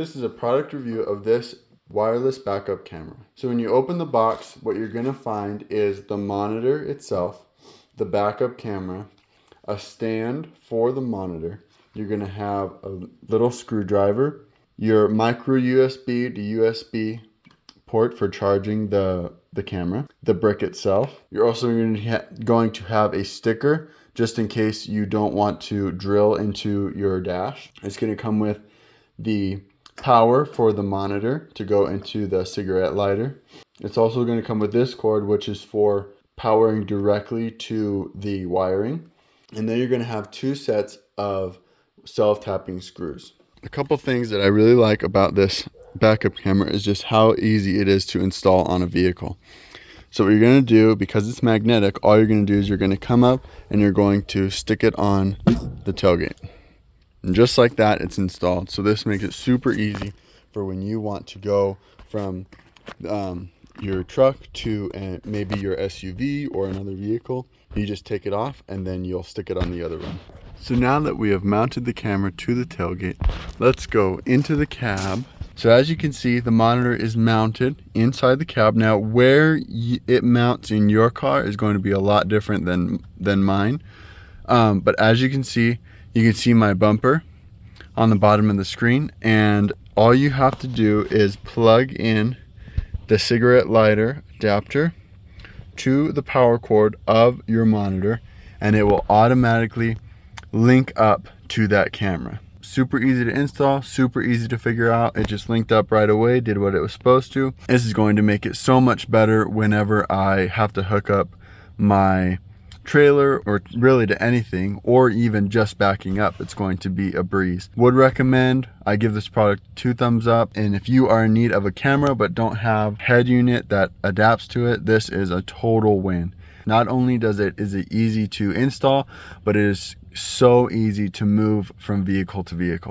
This is a product review of this wireless backup camera. So when you open the box, what you're going to find is the monitor itself, the backup camera, a stand for the monitor. You're going to have a little screwdriver, your micro USB to USB port for charging the camera, the brick itself. You're also going to have a sticker just in case you don't want to drill into your dash. It's going to come with the power for the monitor to go into the cigarette lighter. It's also going to come with this cord, which is for powering directly to the wiring. And then you're going to have two sets of self-tapping screws. A couple things that I really like about this backup camera is just how easy it is to install on a vehicle. So what you're going to do, because it's magnetic, all you're going to do is you're going to come up and you're going to stick it on the tailgate. And just like that, it's installed. So this makes it super easy for when you want to go from your truck to maybe your SUV or another vehicle. You just take it off and then you'll stick it on the other one. So now that we have mounted the camera to the tailgate, let's go into the cab. So as you can see, the monitor is mounted inside the cab. Now where it mounts in your car is going to be a lot different than mine. But as you can see my bumper on the bottom of the screen, and all you have to do is plug in the cigarette lighter adapter to the power cord of your monitor, and it will automatically link up to that camera. Super easy to install, super easy to figure out. It just linked up right away, did what it was supposed to. This is going to make it so much better whenever I have to hook up my trailer or really to anything, or even just backing up. It's going to be a breeze. Would recommend. I give this product 2 thumbs up. And if you are in need of a camera but don't have head unit that adapts to it, this is a total win. Not only is it easy to install, but it is so easy to move from vehicle to vehicle.